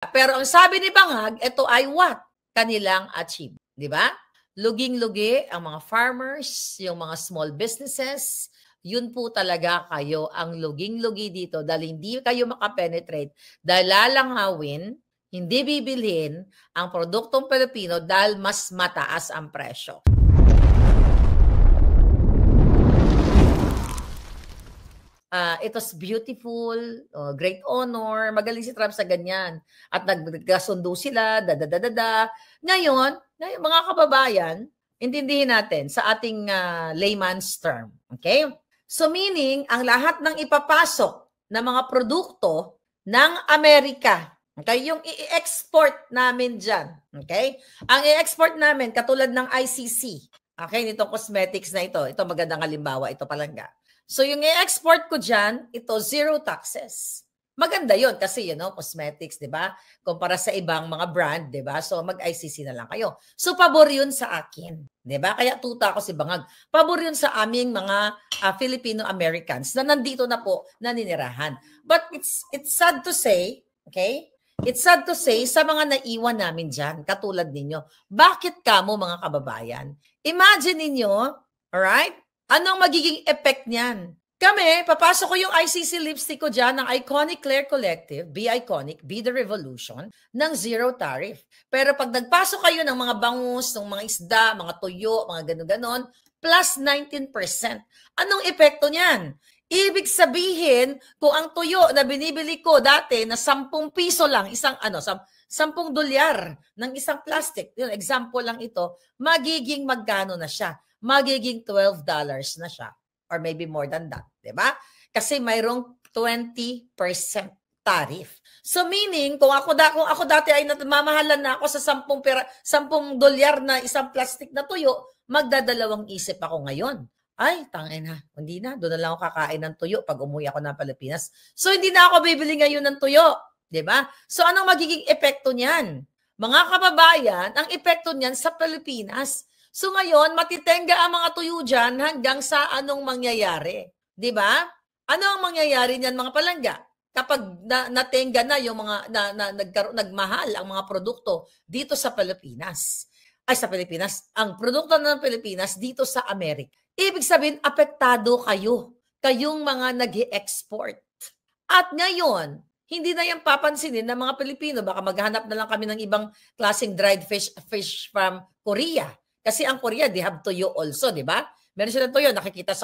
Pero ang sabi ni Bangag, ito ay what? Kanilang achieve. Di ba? Luging-lugi ang mga farmers, yung mga small businesses, yun po talaga kayo ang luging-lugi dito dahil hindi kayo makapenetrate, dahil lalangawin, hindi bibilhin ang produktong Pilipino dahil mas mataas ang presyo. It was beautiful, great honor, magaling si Trump sa ganyan. At nagkasundo sila, Ngayon, mga kababayan, intindihin natin sa ating layman's term. Okay? So meaning, ang lahat ng ipapasok na mga produkto ng Amerika, okay, yung i-export namin dyan, okay? Ang i-export namin, katulad ng ICC, okay, nitong cosmetics na ito magandang halimbawa, ito palangga. So yung i-export ko dyan, ito zero taxes. Maganda yon kasi cosmetics, di ba? Kumpara sa ibang mga brand, di ba? So mag-ICC na lang kayo. So pabor yun sa akin, di ba? Kaya tuta ako si Bangag. Pabor yun sa aming mga Filipino-Americans na nandito na po naninirahan. But it's sad to say, okay? It's sad to say sa mga naiwan namin dyan, katulad ninyo. Bakit kamo mga kababayan? Imagine ninyo, alright? Anong magiging effect niyan? Kami, papasok ko yung ICC lipstick ko dyan ng Iconic Claire Collective, Be Iconic, Be the Revolution, ng zero tariff. Pero pag nagpasok kayo ng mga bangus, ng mga isda, mga tuyo, mga ganon-ganon, plus 19%. Anong epekto niyan? Ibig sabihin, kung ang tuyo na binibili ko dati na 10 piso lang, $10 ng isang plastic, yung example lang ito, magiging magkano na siya? Magiging $12 na siya or maybe more than that, di ba? Kasi mayroong 20% tariff. So meaning, kung ako dati ay namamahalan na ako sa 10 dolyar na isang plastic na tuyo, magdadalawang isip ako ngayon. Ay, tangin na, hindi na. Doon na lang ako kakain ng tuyo pag umuwi ako ng Pilipinas. So hindi na ako bibili ngayon ng tuyo, di ba? So anong magiging epekto niyan? Mga kababayan, ang epekto niyan sa Pilipinas. So ngayon, matitenga ang mga tuyo dyan hanggang sa anong mangyayari. Di ba? Ano ang mangyayari niyan mga palangga? Kapag natenga na yung mga nagmahal ang mga produkto dito sa Pilipinas. Ay, sa Pilipinas. Ang produkto ng Pilipinas dito sa Amerika. Ibig sabihin, apektado kayo. Kayong mga nag-i-export. At ngayon, hindi na yan papansinin ng mga Pilipino. Baka maghanap na lang kami ng ibang klaseng dried fish from Korea. Kasi ang Korea, they have tuyo also, di ba? Meron silang tuyo. Nakita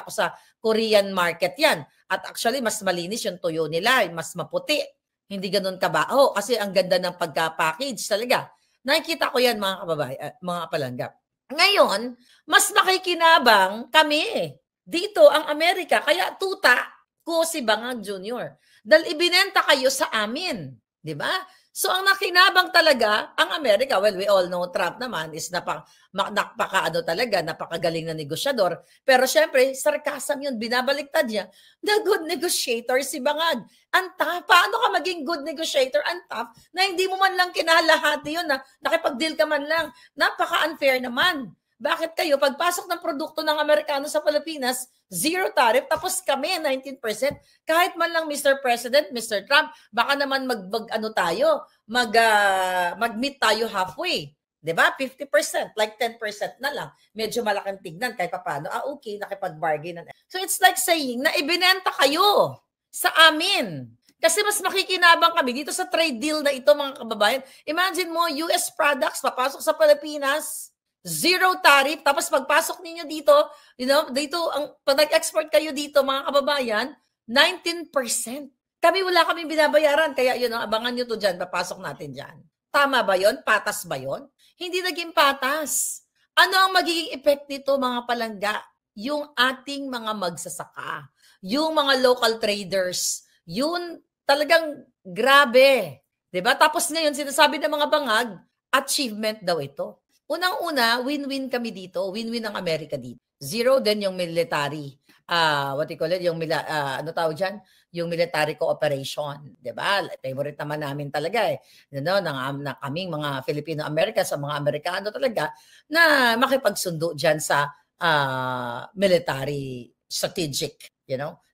ko sa Korean market yan. At actually, mas malinis yung tuyo nila. Mas maputi. Hindi ganun kabaho. Kasi ang ganda ng pagka-package talaga. Nakikita ko yan mga kababayan, mga palangga. Ngayon, mas makikinabang kami. Dito ang Amerika. Kaya tuta ko si Bangag Jr. Dahil ibinenta kayo sa amin. Di ba? So ang nakinabang talaga ang Amerika, well, we all know Trump naman is napakagaling na negosyador. Pero syempre, sarcasm yun, binabaliktad niya. The good negotiator si Bangag. Paano ka maging good negotiator? Ang tough na hindi mo man lang kinalahati yun, na nakipag-deal ka man lang. Napaka-unfair naman. Bakit kayo, pagpasok ng produkto ng Amerikano sa Pilipinas, zero tariff, tapos kami 19%, kahit man lang Mr. President, Mr. Trump, baka naman mag-meet tayo halfway. 'Di ba? 50%, like 10% na lang. Medyo malaking tignan kahit paano. Okay, nakipag-bargain na. So it's like saying na ibinenta kayo sa amin. Kasi mas makikinabang kami dito sa trade deal na ito mga kababayan. Imagine mo, US products papasok sa Pilipinas, zero tariff, tapos pagpasok ninyo dito, pag nag-export kayo dito mga kababayan, 19%. Wala kaming binabayaran, kaya abangan nyo to dyan, papasok natin dyan. Tama ba yon? Patas ba yon? Hindi naging patas. Ano ang magiging effect nito mga palangga? Yung ating mga magsasaka, yung mga local traders, yun talagang grabe. Diba? Tapos ngayon, sinasabi ng mga bangag, achievement daw ito. Unang-una, win-win kami dito. Win-win ang Amerika dito. Zero din yung military. What you call it? Yung ano tawag dyan? Yung military cooperation. Diba? Favorite naman namin talaga eh. Na kaming mga Filipino-Americans, sa mga Amerikano talaga, na makipagsundo dyan sa military strategic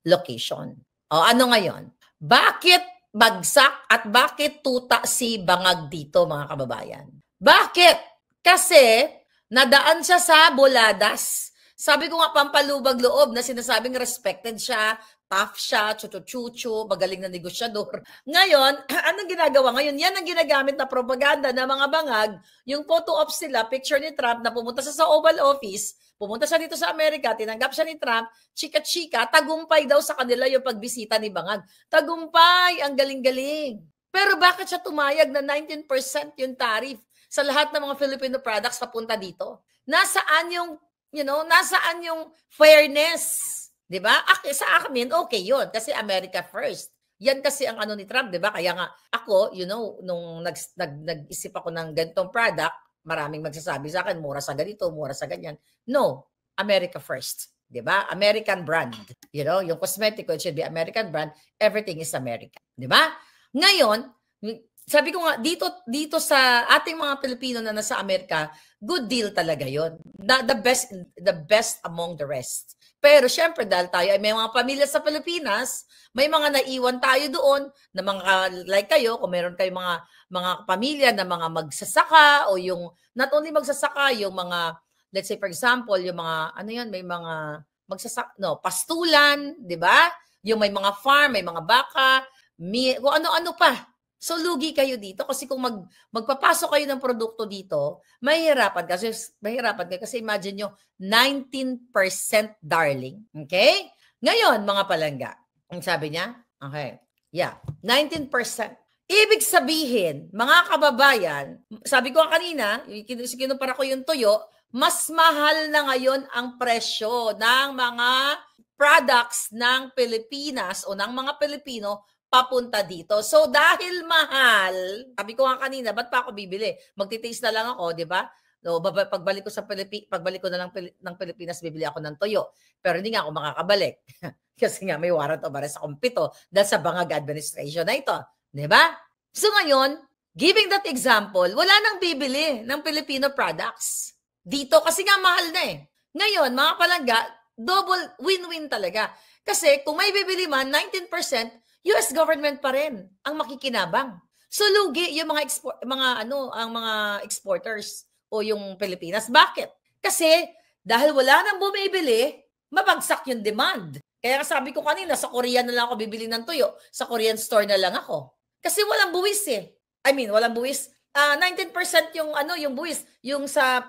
location. Ano ngayon? Bakit bagsak at bakit tuta si bangag dito, mga kababayan? Bakit? Kasi nadaan siya sa boladas. Sabi ko nga, pampalubag loob na sinasabing respected siya, tough siya, chuchu-chuchu, magaling na negosyador. Ngayon, anong ginagawa ngayon? Yan ang ginagamit na propaganda ng mga bangag, yung photo ops sila, picture ni Trump na pumunta sa Oval Office, pumunta siya dito sa Amerika, tinanggap siya ni Trump, chika-chika, tagumpay daw sa kanila yung pagbisita ni bangag. Tagumpay, ang galing-galing. Pero bakit siya tumayag na 19% yung tariff sa lahat ng mga Filipino products papunta dito? Nasaan yung nasaan yung fairness? 'Di ba? Sa akin, okay 'yun kasi America first. Yan kasi ang ano ni Trump, 'di ba? Kaya nga ako, nung nag-isip ako ng ganitong product, maraming magsasabi sa akin, mura sa ganito, mura sa ganyan. No, America first. 'Di ba? American brand. Yung cosmetic, it should be American brand. Everything is American. 'Di ba? Ngayon, sabi ko nga, dito sa ating mga Pilipino na nasa Amerika, good deal talaga yon. The best among the rest. Pero syempre, dahil tayo ay may mga pamilya sa Pilipinas, may mga naiwan tayo doon na mga like kayo, kung meron kayong mga pamilya na mga magsasaka o yung, not only magsasaka, yung mga, let's say for example, yung mga, may mga magsasaka, pastulan, di ba? Yung may mga farm, may mga baka, kung ano-ano pa. So, lugi kayo dito kasi kung magpapasok kayo ng produkto dito, mahihirapan kayo kasi imagine nyo, 19% darling. Okay? Ngayon, mga palangga, ang sabi niya, okay, yeah, 19%. Ibig sabihin, mga kababayan, sabi ko kanina, kinumpara ko yung tuyo, mas mahal na ngayon ang presyo ng mga products ng Pilipinas o ng mga Pilipino papunta dito. So, dahil mahal, sabi ko nga kanina, ba't pa ako bibili? Magtitaste na lang ako, di ba? No, pagbalik ko na lang ng Pilipinas, bibili ako ng toyo. Pero hindi nga ako makakabalik. Kasi nga may warrant of arrest akong 7 dahil sa bangag administration na ito. Di ba? So ngayon, giving that example, wala nang bibili ng Filipino products dito kasi nga mahal na eh. Ngayon, mga palangga, double win-win talaga. Kasi kung may bibili man, 19%, US government pa rin ang makikinabang. So lugi yung mga exporters o yung Pilipinas. Bakit? Kasi dahil wala nang bumibili, mabagsak yung demand. Kaya sabi ko kanina, sa Korea na lang ako bibili ng tuyo. Sa Korean store na lang ako. Kasi walang buwis eh. Walang buwis. 19% yung buwis. Yung sa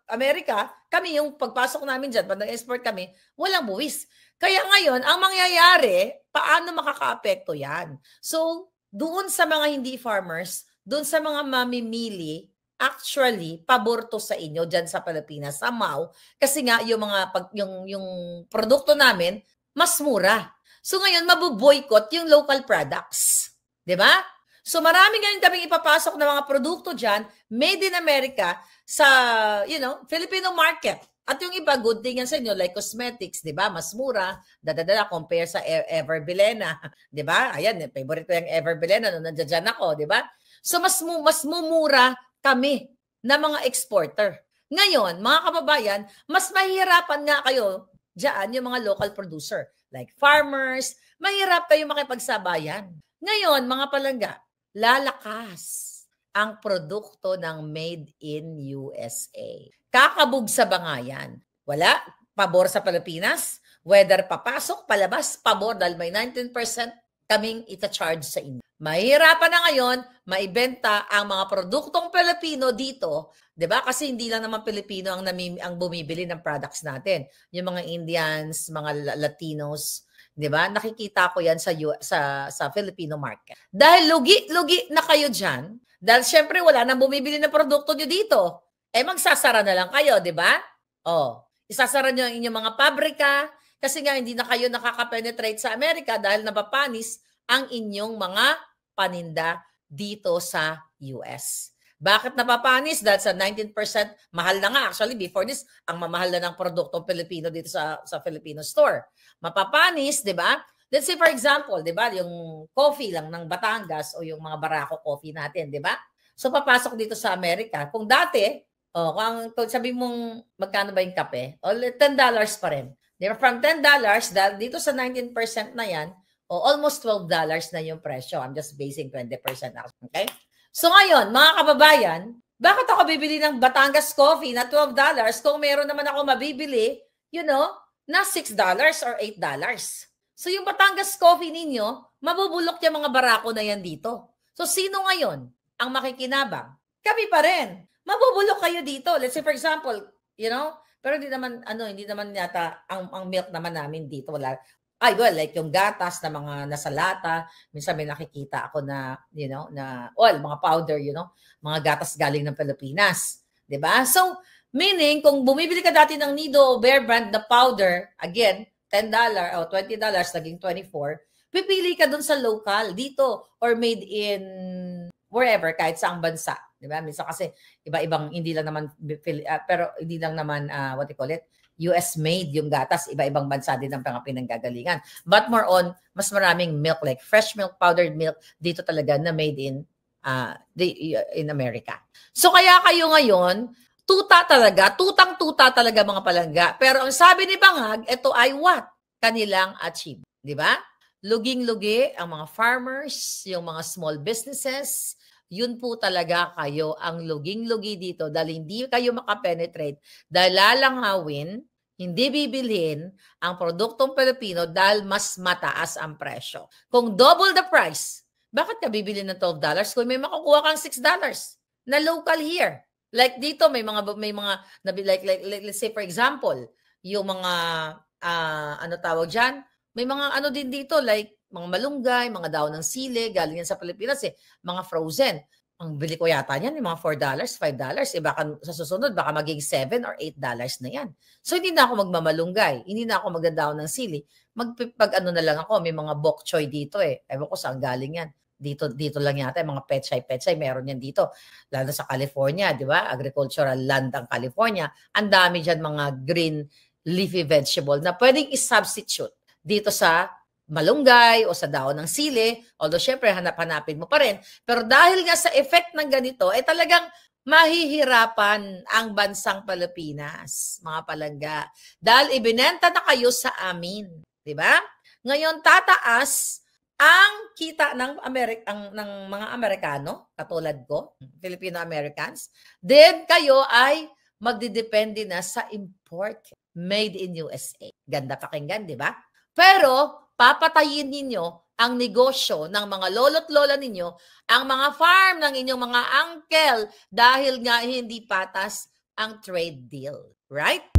Amerika, kami yung pagpasok namin dyan, pag nag-export kami, walang buwis. Kaya ngayon, ang mangyayari, paano makakaapekto yan? So, doon sa mga hindi farmers, doon sa mga mamimili, actually, pabor to sa inyo dyan sa Pilipinas, somehow, kasi nga yung produkto namin, mas mura. So ngayon, mabuboycott yung local products. 'Di ba? So marami ngayon kaming ipapasok na mga produkto dyan, made in America, sa, Filipino market. At yung iba, good thing yan sa inyo, like cosmetics, di ba? Mas mura, compare sa Ever Bilena. Di ba? Ayan, favorite ko yung Ever Bilena, nung nandiyan ako, di ba? So, mas mumura kami na mga exporter. Ngayon, mga kababayan, mas mahihirapan nga kayo dyan, yung mga local producer, like farmers, mahirap kayo makipagsabayan. Ngayon, mga palangga, lalakas ang produkto ng Made in USA. Kakabog sa bangayan. Wala, pabor sa Pilipinas. Whether papasok, palabas, pabor dahil may 19% kaming ita-charge sa inyo. Mahirapan na ngayon, maibenta ang mga produktong Pilipino dito, 'di ba? Kasi hindi lang naman Pilipino ang bumibili ng products natin. Yung mga Indians, mga Latinos, 'di ba? Nakikita ko 'yan sa Filipino market. Dahil lugi na kayo diyan, dahil syempre wala nang bumibili ng produkto nyo dito. Magsasara na lang kayo, di ba? Isasara nyo ang inyong mga pabrika kasi nga hindi na kayo nakaka-penetrate sa Amerika dahil napapanis ang inyong mga paninda dito sa US. Bakit napapanis? Dahil sa 19%, mahal na nga. Actually, before this, ang mamahal na ng produktong Pilipino dito sa Filipino store. Mapapanis, di ba? Let's say for example, 'di ba, yung coffee lang ng Batangas o yung mga Barako coffee natin, 'di ba? So papasok dito sa Amerika. Kung dati, kung sabi mong magkano ba yung kape? $10 pa rin. 'Di ba? From $10 dahil dito sa 19% na 'yan, O almost $12 na yung presyo. I'm just basing 20% out. Okay? So ngayon, mga kababayan, bakit ako bibili ng Batangas Coffee na $12 kung meron naman ako mabibili, na $6 or $8? So yung Batangas Coffee ninyo, mabubulok yung mga barako na yan dito. So sino ngayon ang makikinabang? Kami pa rin. Mabubulok kayo dito. Let's say for example, pero hindi naman yata ang milk naman namin dito wala. Like yung gatas na mga nasa lata, minsan may nakikita ako na, mga powder, mga gatas galing ng Pilipinas. 'Di ba? So, meaning, kung bumibili ka dati ng Nido o Bear Brand na powder, again, $10 o $20, naging $24, pipili ka dun sa local, dito, or made in wherever, kahit saang bansa. 'Di ba? Minsan kasi, iba-ibang, hindi lang naman, pero hindi lang naman, what you call it, US made yung gatas, iba-ibang bansa din ang pinanggagalingan. But more on, mas maraming milk, like fresh milk, powdered milk, dito talaga na made in America. So kaya kayo ngayon, tutang-tuta talaga mga palangga. Pero ang sabi ni Bangag, ito ay what? Kanilang achieve. Di ba? Luging-lugi ang mga farmers, yung mga small businesses, yun po talaga kayo ang luging-lugi dito dahil hindi kayo makapenetrate, dahil lalangawin, hindi bibilhin ang produktong Pilipino dahil mas mataas ang presyo. Kung double the price, bakit ka bibili ng $12 kung may makukuha kang $6 na local here? Like dito may mga like let's say for example, yung mga tawag diyan, may mga din dito like mga malunggay, mga daon ng sili, galing yan sa Pilipinas mga frozen. Ang bili ko yata niyan, yung mga $4, $5. Baka sa susunod, baka maging $7 or $8 na yan. So, hindi na ako magmamalunggay. Hindi na ako magdadaon ng sili. Na lang ako, may mga bok choy dito Ewan ko saan galing yan. Dito lang yata, mga pechay, meron yan dito. Lalo sa California, di ba? Agricultural land ang California. Ang dami dyan mga green leafy vegetable na pwedeng i-substitute dito sa malunggay o sa daon ng sili, although syempre hanapin mo pa rin. Pero dahil nga sa effect ng ganito, talagang mahihirapan ang bansang Pilipinas, mga palangga. Dahil ibinenta na kayo sa amin, di ba? Ngayon tataas ang kita ng mga Amerikano, katulad ko, Filipino-Americans. Then kayo ay magdidepende na sa import, made in USA. Ganda pakinggan, di ba? Pero papatayin ninyo ang negosyo ng mga lolo't lola ninyo, ang mga farm ng inyong mga uncle dahil nga hindi patas ang trade deal. Right?